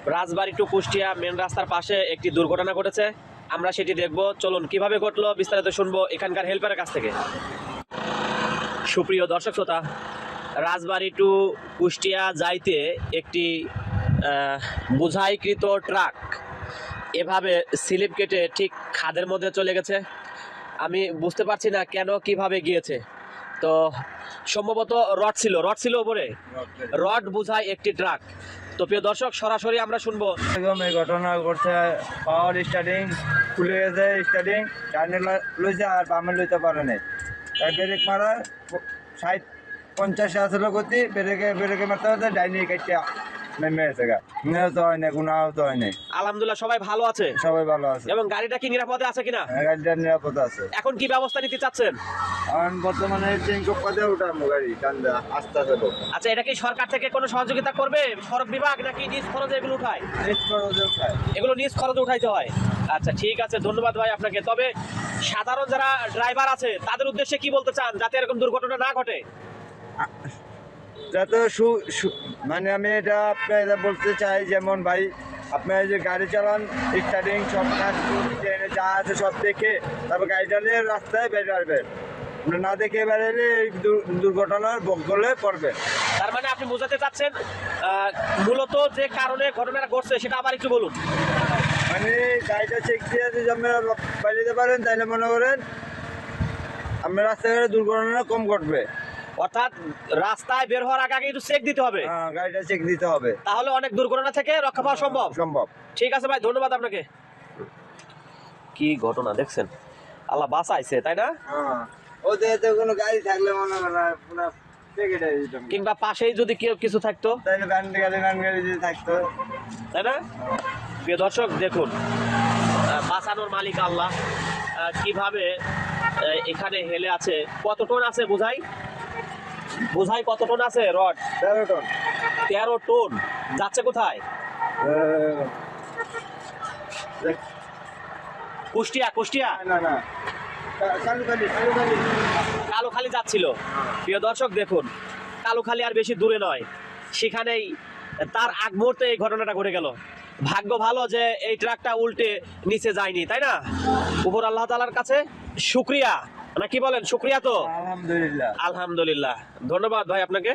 রাজবাড়ী two Kushtia main রাস্তার পাশে একটি দুর্ঘটনা ঘটেছে, আমরা সেটি দেখব। চলুন কিভাবে ঘটলো বিস্তারিত শুনবো এখানকার হেল্পারের কাছ থেকে। সুপ্রিয় দর্শক শ্রোতা, রাজবাড়ী টু কুষ্টিয়া যাইতে একটি বোঝাইকৃত ট্রাক এভাবে স্লিপ কেটে ঠিক খাদের মধ্যে চলে গেছে। আমি বুঝতে পারছি না কেন কিভাবে গিয়েছে। তো সম্ভবত রড ছিল উপরে, রড বোঝাই একটি ট্রাক। তো প্রিয় দর্শক, সরাসরি আমরা শুনবো। এই ঘটনা ঘটছে, পাওয়ার স্টার্টিং খুলে গেছে, স্টার্টিং ডাইনে লইছে আর বামে লইতে পারে নাই। তাই ব্রেক মারা 60-50 আসলে গতি, ব্রেকে মারতে হচ্ছে ডাইনে কেটে নেমে গেছে। নিহত হয় না, কোনো আহত হয় নাই। আলহামদুলিল্লাহ সবাই ভালো আছে, সবাই ভালো আছে। এবং গাড়িটা কি নিরাপদে আছে কিনা? গাড়িটার নিরাপদ আছে। এখন কি ব্যবস্থা নিতে চাচ্ছেন? এখন বর্তমানে চেঙ্কপ পদে উঠামো গাড়ি টান্দা আস্তে আস্তে। আচ্ছা, এটা কি সরকার থেকে কোনো সহযোগিতা করবে সড়ক বিভাগ, নাকি নিজ খরচে এগুলো উঠায়? এগুলো নিজ খরচে উঠাইতে হয়। আচ্ছা ঠিক আছে, ধন্যবাদ ভাই আপনাকে। তবে সাধারণ যারা ড্রাইভার আছে তাদের উদ্দেশ্যে কি বলতে চান যাতে এরকম দুর্ঘটনা না ঘটে? যাতে মানে আমি এটা আপনার বলতে চাই, যেমন ভাই আপনার যে গাড়ি চালান, স্টার্টিং সব কাজ যা আছে সব দেখে তারপর গাড়িটা নিয়ে রাস্তায় বেরোবেন। না দেখে বেরোলে এই দুর্ঘটনার বগলে পড়বে। তার মানে আপনি বোঝাতে চাচ্ছেন মূলত যে কারণে ঘটনাটা ঘটছে সেটা আবার একটু বলুন। মানে গাড়িটা চেক দিয়ে যদি আপনারা বাড়িতে পারেন তাহলে মনে করেন আপনার রাস্তাঘাটে দুর্ঘটনা কম ঘটবে। অর্থাৎ রাস্তায় বের হওয়ার আগে একটু চেক দিতে হবে। হ্যাঁ, গাড়িটা চেক দিতে হবে, তাহলে অনেক দুর্ঘটনা থেকে রক্ষা পাওয়া সম্ভব। ঠিক আছে ভাই, ধন্যবাদ আপনাকে। কি ঘটনা দেখছেন, আল্লাহ বাঁচাইছে, তাই না? ওদের তো কোনো গাড়ি থাকলে মনে করেন পুরো পেকেটে দিতাম, কিংবা পাশেই যদি কেউ কিছু থাকতো, তাহলে ভ্যান গাড়ি যদি থাকতো, তাই না? প্রিয় দর্শক দেখুন, বাঁচানোর মালিক আল্লাহ। কিভাবে এখানে হেলে আছে। কত টন আছে বোঝাই কত টন আছে? Rod 13 ton. 13 টন যাচ্ছে কোথায়? কুষ্টিয়া না কালুখালী যাচ্ছিল। প্রিয় দর্শক দেখুন, কালুখালী আর বেশি দূরে নয়, সেখানেই তার আগ মুহূর্তে এই ঘটনাটা ঘটে গেল। ভাগ্য ভালো যে এই ট্রাকটা উল্টে নিচে যায়নি, তাই না? উপর আল্লাহ তাআলার কাছে শুকরিয়া, না কি বলেন? শুকরিয়া তো। আলহামদুলিল্লাহ। আলহামদুলিল্লাহ, ধন্যবাদ ভাই আপনাকে।